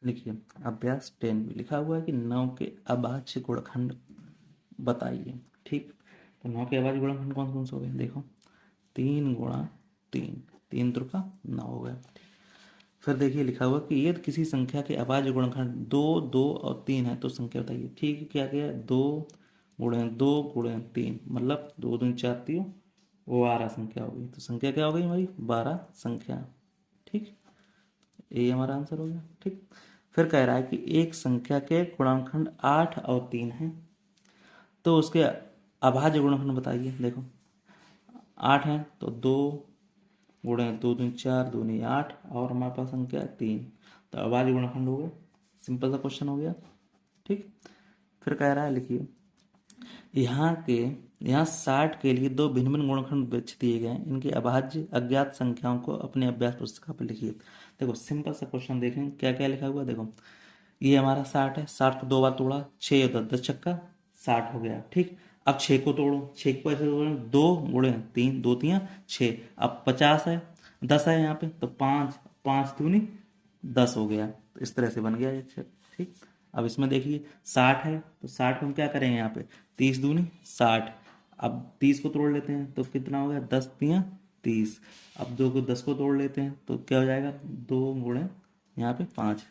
लिखिए अभ्यास 10 में लिखा हुआ है कि 9 के अभाज्य गुणनखंड बताइए। ठीक, तो 9 के अभाज्य गुणनखंड कौन कौन से हो गए देखो, 3 गुणा 3, 3 त्रिका 9 हो गया। फिर देखिए लिखा हुआ कि यदि किसी संख्या के अभाज्य गुणनखंड 2, 2 और 3 है तो संख्या बताइए। ठीक है, क्या क्या 2 गुणे 2 गुणे 3 मतलब 2 दूनी 4 3 वो 12 संख्या हो गई। तो संख्या क्या हो गई हमारी 12 संख्या। ठीक, ये हमारा आंसर हो गया। ठीक, फिर कह रहा है कि एक संख्या के गुणनखंड 8 और 3 है तो उसके अभाज्य गुणनखंड बताइए। देखो 8 है तो 2 गुणे 2 दूनी 4 दूनी 8 और हमारे पास संख्या 3, तो अभाज्य गुणनखंड हो गए। सिंपल सा क्वेश्चन हो गया। ठीक, फिर कह रहा है लिखिए यहाँ 60 के लिए दो भिन्न भिन्न गुणनखंड वृक्ष दिए गए हैं, इनके अभाज्य अज्ञात संख्याओं को अपने अभ्यास पुस्तिका पर लिखिए। देखो सिंपल सा क्वेश्चन देखें क्या क्या लिखा हुआ। देखो ये हमारा 60 है, 60 को 2 बार तोड़ा, 6 और 10, 10 छक्का 60 हो गया। ठीक, अब 6 को तोड़ो, 6 को ऐसे तोड़ो, 2 गुणे 3, 2 3 6। अब 50 है, 10 है यहाँ पे तो 5, 5 दूनी 10 हो गया। तो इस तरह से बन गया ये। ठीक, अब इसमें देखिए 60 है तो 60 को हम क्या करेंगे यहाँ पे 30 दूनी 60। अब 30 को तोड़ लेते हैं तो कितना हो गया 10 तियाँ 30। अब 2 को 10 को तोड़ लेते हैं तो क्या हो जाएगा 2 गुणे यहाँ पे 5,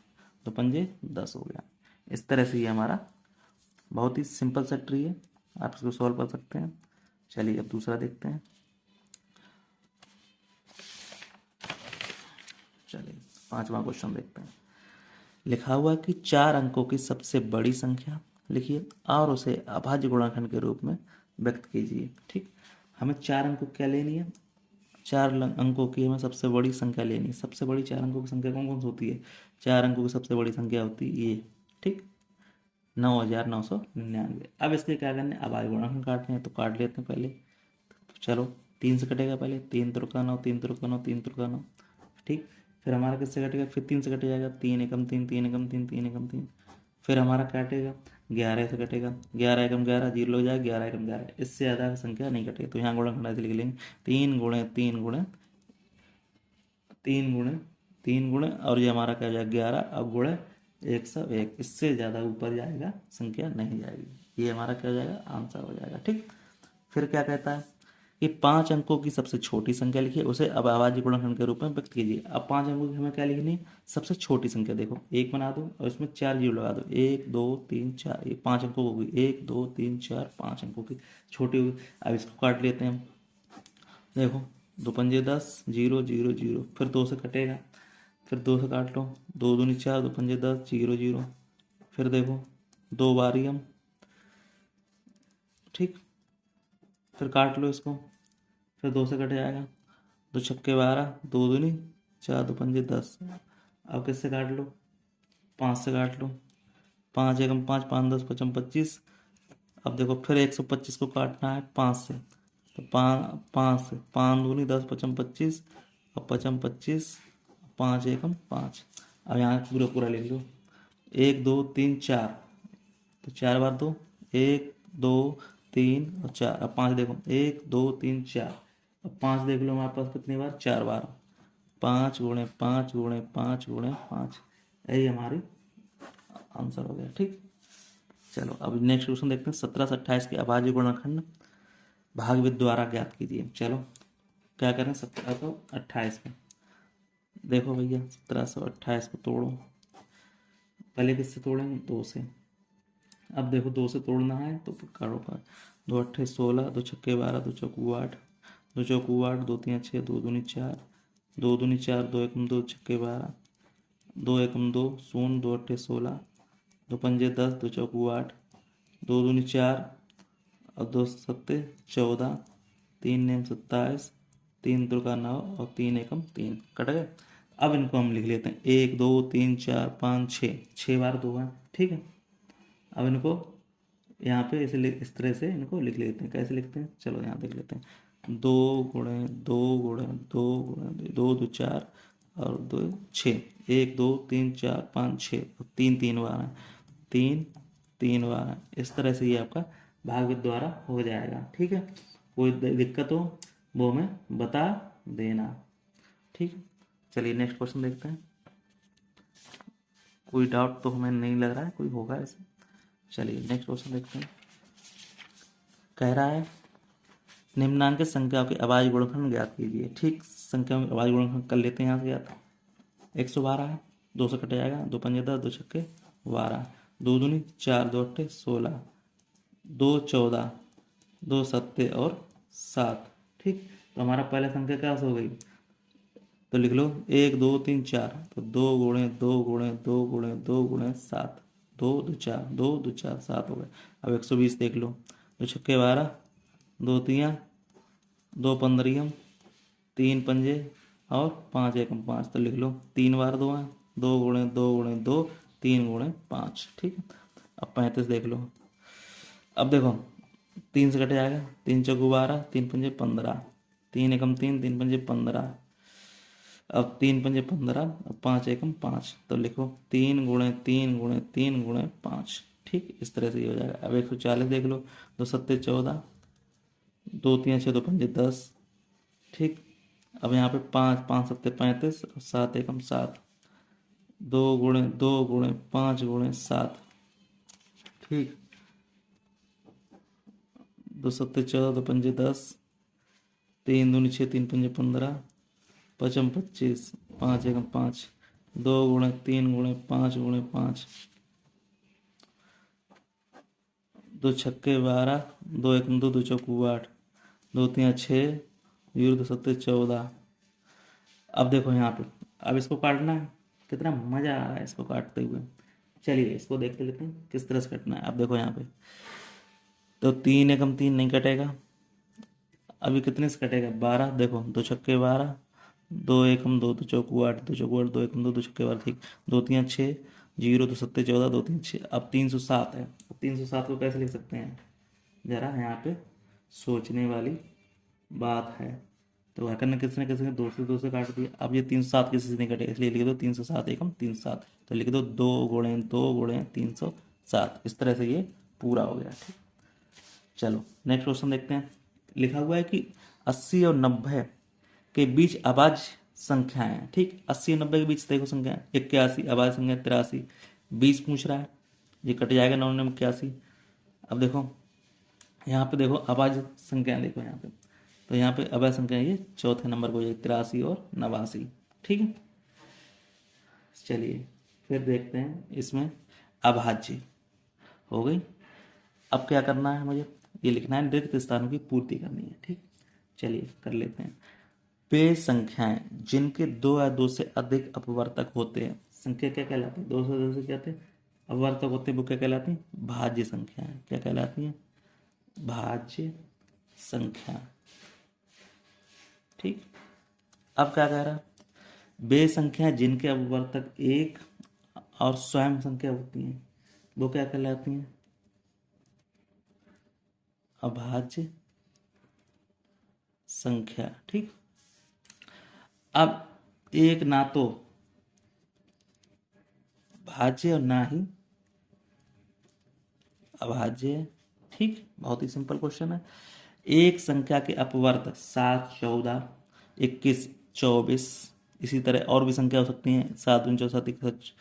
तो पंजे 10 हो गया। इस तरह से ये हमारा बहुत ही सिंपल सा ट्री है, आप इसको सॉल्व कर सकते हैं। चलिए अब दूसरा देखते हैं। चलिए 5वां क्वेश्चन देखते हैं। लिखा हुआ है कि 4 अंकों की सबसे बड़ी संख्या लिखिए और उसे अभाज्य गुणनखंड के रूप में व्यक्त कीजिए। ठीक, हमें 4 अंकों क्या लेनी है, 4 अंकों की हमें सबसे बड़ी संख्या लेनी है। सबसे बड़ी 4 अंकों की संख्या कौन कौन सी होती है, 4 अंकों की सबसे बड़ी संख्या होती है ये। ठीक, 9999। अब इसके क्या करने, अभाज्य गुणनखंड काटने हैं तो काट लेते हैं पहले। तो चलो 3 से कटेगा पहले, 3 त्रिका 9, 3 त्रिका 9, 3 त्रिका 9। ठीक, फिर हमारा किससे कटेगा, फिर 3 से कट जाएगा, 3 एकम 3, 3 एकम 3, 3 एकम 3। फिर हमारा काटेगा 11 से कटेगा, 11 एकम 11 जीरो हो जाएगा, 11 एकम 11। इससे ज़्यादा संख्या नहीं कटेगी तो यहाँ गुणनखंड ऐसे लिख लेंगे 3 गुणे 3 गुणे 3 गुणे 3 गुणे और ये हमारा क्या हो जाएगा 11 अब गुणे 101। इससे ज़्यादा ऊपर जाएगा संख्या नहीं जाएगी, ये हमारा क्या हो जाएगा आंसर हो जाएगा। ठीक, फिर क्या कहता है कि 5 अंकों की सबसे छोटी संख्या लिखिए उसे अब अभाज्य गुणनखंड के रूप में व्यक्त कीजिए। अब 5 अंकों की हमें क्या लिखनी है, सबसे छोटी संख्या। देखो 1 बना दो और इसमें 4 जीरो लगा दो, 1 2 3 4, ये 5 अंकों की होगी, 1 2 3 4 5 अंकों की छोटी होगी। अब इसको काट लेते हैं हम। देखो 2 पंजे 10, जीरो जीरो जीरो, फिर 2 से कटेगा, फिर 2 से काट लो, 2 दूनी 4, 2 पंजे 10, जीरो जीरो। फिर देखो 2 बारी हम। ठीक, फिर काट लो इसको, फिर 2 से कट जाएगा, 2 छक्के 12, 2 दूनी 4, 2 पंजे 10। अब किससे काट लो, 5 से काट लो, 5 एकम 5, 5 10 पचम 25। अब देखो फिर 125 को काटना है 5 से, तो 5 से 5 दूनी 10 पचम 25 और पचम 25, 5 एकम 5। अब यहाँ पूरा पूरा लिख लो, 1 2 3 4, तो 4 बार 2, 1 2 3 और 4। अब 5 देखो 1 2 3 4, अब 5 देख लो हमारे पास कितनी बार 4 बार, 5 गुणे 5 गुणे 5 गुणे 5। यही हमारी आंसर हो गया। ठीक, चलो अब नेक्स्ट क्वेश्चन देखते हैं। 17 से 28 के अभाज्य गुणनखंड भागविद द्वारा ज्ञात कीजिए। चलो क्या करें 1728 में, देखो भैया 1728 को तोड़ो, पहले किससे तोड़ेंगे 2 से। अब देखो 2 से तोड़ना है तो करो पर, 2 अट्ठे 16, 2 छक्के 12, 2 चौकू 8, 2 चौकू 8, 2 3 6, 2 दूनी 4, 2 दूनी 4, 2 एकम 2 छक्के 12, 2 एकम 2 शून्य, 2 अट्ठे 16, 2 पंजे 10, 2 चौकू 8, 2 दूनी 4 और 2 सत्ते 14, 3 नेम 27, 3 त्रिका 9 और 3 एकम 3 कट गए। अब इनको हम लिख लेते हैं 1 2 3 4 5 6, 6 बार 2 है। ठीक है, अब इनको यहाँ पे इस तरह से इनको लिख लेते हैं। कैसे लिखते हैं चलो यहाँ देख लेते हैं, 2 गुणे 2 गुणे 2 गुणे 2 2 4 और 2 6, 1 2 3 4 5 6 और 3 3 बार है, 3 3 बार है। इस तरह से ये आपका भागवत द्वारा हो जाएगा। ठीक है, कोई दिक्कत हो वो हमें बता देना। ठीक है, चलिए नेक्स्ट क्वेश्चन देखते हैं। कोई डाउट तो हमें नहीं लग रहा है कोई होगा ऐसे। चलिए नेक्स्ट क्वेश्चन देखते हैं। कह रहा है निम्नांकित संख्याओं के अभाज्य गुणनफल ज्ञात कीजिए। ठीक, संख्याओं के अभाज्य गुणनफल कर लेते हैं यहाँ से ज्ञात। 112 है, 2 से कट जाएगा, 2 पंजे 10, 2 छक्के 12, 2 दूनी 4, 2 अट्ठे 16, 2 14, 2 सत्ते और 7। ठीक, तो हमारा पहला संख्या क्या हो गई, तो लिख लो 1 2 3 4, तो 2 गुणे 2 गुणे 2 गुणे 2 गुणे 7, 2 2 4, 2 2 4 7 हो गए। अब 120 देख लो, 2 छक्के 12, 2 तियाँ, 2 पंद्रियम, 3 पंजे और 5 एकम 5, तो लिख लो 3 बार 2 है, 2 गुणे 2 गुणे 2, 3 गुणे 5। ठीक, अब 35 देख लो। अब देखो 3 से कट जाएगा, 3 चौको 12, 3 पंजे 15, 3 एकम 3, 3 पंजे 15, अब 3 पंजे 15, अब 5 एकम 5, तो लिखो 3 गुणे 3 गुणे 3 गुणे 5। ठीक, इस तरह से ये हो जाएगा। अब 140 देख लो, 2 सत्ते 14, 2 3 6, 2 पंजे 10। ठीक, अब यहाँ पे 5 5 सत्ते 35, 7 एकम 7, 2 गुणे 2 गुणे 5 गुणे 7। ठीक, 2 सत्ते 14, 2 पंजे 10, 3 दूनी 6, 3 पंजे 15, 5 25, 5 एकम 5, 2 गुणे 3 गुणे 5 गुणे 5, 2 छक्के 12, 2 एकम 2, 2 चौको 8, 2 तियाँ 6, 0 2 सत्ते 14। अब देखो यहाँ पे, अब इसको काटना है, कितना मजा आ रहा है इसको काटते हुए। चलिए इसको देखते लेते हैं किस तरह से कटना है। अब देखो यहाँ पे, तो 3 एकम 3 नहीं कटेगा, अभी कितने से कटेगा 12, देखो 2 छक्के 12, 2 एकम 2, 2 चौको 8, 2 चौको 8, 2 एकम 2, 2 छक्के 12। ठीक, 2 तियाँ 6, 0 2 सत्ते 14, 2 3 6। अब 307 है, अब 307 को कैसे लिख सकते हैं, जरा यहाँ पे सोचने वाली बात है। तो वह करने किसने किसने 2 से काट दिया। अब ये 307 किसी से नहीं कटेगा, इसलिए लिख दो 307 एकम 307, तो लिख दो 2 गुणे 2 गुणे 307। इस तरह से ये पूरा हो गया। ठीक, चलो नेक्स्ट क्वेश्चन देखते हैं। लिखा हुआ है कि 80 और 90 के बीच अभाज्य संख्याएं हैं। ठीक, 80 और 90 के बीच देखो संख्या 81, अभाज्य संख्या 83, 20 पूछ रहा है, ये कट जाएगा 9 में 81। अब देखो यहाँ पे देखो अभाज्य संख्या देखो यहाँ पे, तो यहाँ पे अभाज्य संख्या ये चौथे नंबर को हो जाएगी 83 और 89। ठीक है, चलिए फिर देखते हैं इसमें अभाज्य हो गई। अब क्या करना है, मुझे ये लिखना है, रिक्त स्थानों की पूर्ति करनी है। ठीक, चलिए कर लेते हैं। वे संख्याएं जिनके 2 या 2 से अधिक अपवर्तक होते हैं, संख्या क्या कहलाती है, 2 से 2 से क्या होते हैं अपवर्तक होते हैं, वो क्या कहलाती हैं भाज्य संख्याएं। क्या कहलाती हैं, भाज्य संख्या। ठीक, अब क्या कह रहा है, वे संख्या जिनके अपवर्तक 1 और स्वयं संख्या होती हैं, वो क्या कहलाती हैं अभाज्य संख्या। ठीक, अब एक ना तो भाज्य और ना ही अभाज्य। ठीक, बहुत ही सिंपल क्वेश्चन है। एक संख्या के अपवर्तक 7 14 21 24, इसी तरह और भी संख्या हो सकती हैं 7 49 7 61,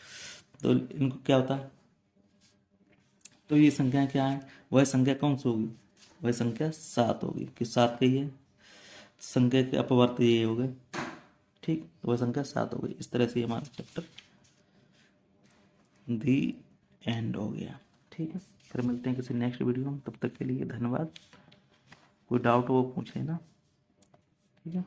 तो इनको क्या होता है, तो ये संख्या क्या है, वह संख्या कौन सी होगी, वह संख्या 7 होगी, कि 7 कही है संख्या के अपवर्त ये हो गए। ठीक, तो वह संख्या 7 हो गई। इस तरह से हमारा चैप्टर दी एंड हो गया। ठीक है, फिर मिलते हैं किसी नेक्स्ट वीडियो में, तब तक के लिए धन्यवाद। कोई डाउट हो वो पूछे ना। ठीक है।